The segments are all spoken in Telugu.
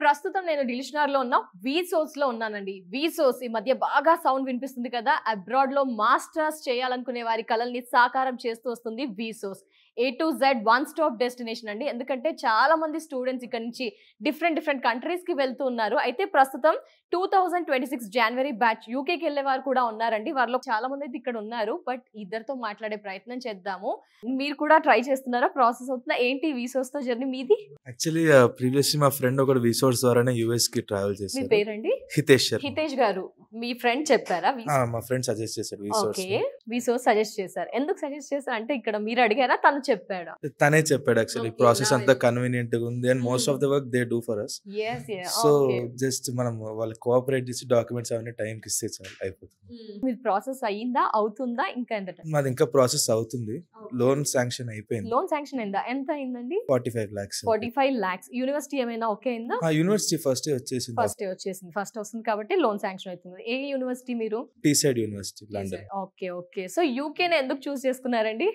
ప్రస్తుతం నేను డిలిషనర్ లో ఉన్న వీసోస్ లో ఉన్నానండి. వీసోస్ ఈ మధ్య బాగా సౌండ్ వినిపిస్తుంది కదా. అబ్రాడ్ లో మాస్టర్స్ చేయాలనుకునే వారి కలల్ని సాకారం చేస్తూ వస్తుంది వీసోస్. A to Z one stop destination అండి. ఎందుకంటే చాలా మంది స్టూడెంట్స్ ఇక్కడ నుంచి డిఫరెంట్ కంట్రీస్ కి వెళ్తూ ఉన్నారు. అయితే ప్రస్తుతం 2026 జనవరి బ్యాచ్ యూకేకి వెళ్ళే వారు కూడా ఉన్నారండి. వారిలో చాలా మంది అయితే ఇక్కడ ఉన్నారు. బట్ ఇద్దరితో మాట్లాడే ప్రయత్నం చేద్దాము. మీరు కూడా ట్రై చేస్తున్నారా? ప్రాసెస్ అవుతుందా ఏంటి వీసోస్ తో జర్నీ మీది? యాక్చువల్లీ ప్రీవియస్లీ మా ఫ్రెండ్ ఒకటి వీసోర్స్ ద్వారానే యూఎస్ కి ట్రావెల్ మీ చేశారు. పేరండి? హితేష్ హితేష్ గారు మీ ఫ్రెండ్ చెప్పారా? మా ఫ్రెండ్ సజెస్ట్ చేశాడు వీసోర్స్. ఓకే, వీసోస్ సజెస్ట్ చేశారు. ఎందుకు సజెస్ట్ చేశారు అంటే ఇక్కడ మీరు అడిగారా తను చెప్పాడా? తనే చెప్పాడు యాక్చువల్లీ Okay, ప్రాసెస్ అంతా nice. కన్వీనియంట్ గా ఉంది and most of the work they do for us. Yes, so okay. Just మనం వాళ్ళు కోఆపరేట్ చేసి డాక్యుమెంట్స్ అవన్నీ టైం కి ఇస్తే చాలు అయిపోతుంది. మీ ప్రాసెస్ అయ్యిందా, అవుతుందా, ఇంకా ఎంత టైం? మాది ఇంకా ప్రాసెస్ అవుతుంది. లోన్ శాంక్షన్ అయిపోయింది. లోన్ శాంక్షన్ అయిందా? ఎంత అయిందండి? 45 lakhs. 45 lakhs. యూనివర్సిటీ ఏమైనా ఓకే అయిందా? యూనివర్సిటీ ఫస్ట్ వచ్చేసింది. ఫస్ట్ వచ్చేసింది, ఫస్ట్ వస్తుంది కాబట్టి లోన్ శాంక్షన్ అవుతుంది. ఏ యూనివర్సిటీ మీరు? Teesside university London. Okay okay. So UK ని ఎందుకు చూస్ చేసుకున్నారండి?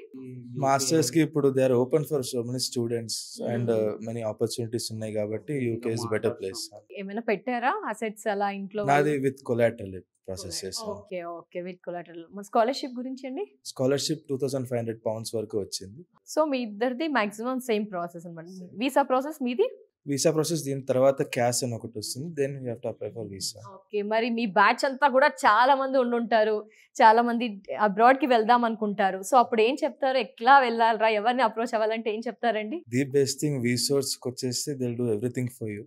మాస్టర్స్ కి ఇప్పుడు they are open for so many students and many opportunities ఉన్నాయి కాబట్టి యూకే ఇస్ బెటర్ ప్లేస్. ఏమైనా పెట్టారా అసెట్స్ అలా ఇంట్లో? నాది విత్ కొలాటరల్ ప్రాసెస్ చేసాం. Okay okay, with collateral. మన స్కాలర్షిప్ గురించి అండి? స్కాలర్షిప్ £2,500 వరకు వచ్చింది. సో మీ ఇద్దరిది మాక్సిమం సేమ్ ప్రాసెస్ అన్నమాట. వీసా ప్రాసెస్ మీది? వీసా ప్రాసెస్ దీని తర్వాత క్యాష్ అని ఒకటి వస్తుంది. Then you have to apply for visa. Okay, మరి మీ బ్యాచ్ అంతా కూడా చాలా మంది ఉండుంటారు, చాలా మంది అబ్రాడ్ కి వెళ్దాం అనుకుంటారు. సో అప్పుడు ఏం చెప్తారు? ఎట్లా వెళ్ళాలరా, ఎవరిని అప్రోచ్ అవ్వాలంటే ఏం చెప్తారండి? ది బెస్ట్ థింగ్ వీసోర్స్ కి వచ్చేస్తే they will do everything for you.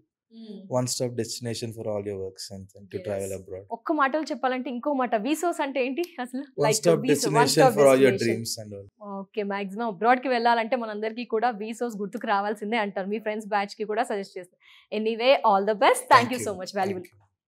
One stop destination for all your works and to travel abroad. ఒక్క మాటలో చెప్పాలంటే ఇంకో మాట, వీసోస్ అంటే ఏంటి అసలు? One stop destination for all your dreams and all. Okay, maximum abroad కి వెళ్ళాలంటే మనందరికీ కూడా వీసోస్ గుర్తుకు రావాల్సిందే అంటారు. మీ ఫ్రెండ్స్ బ్యాచ్ కి కూడా సజెస్ట్ చేస్తారు. Anyway, all the best. Thank you so much. Valuable.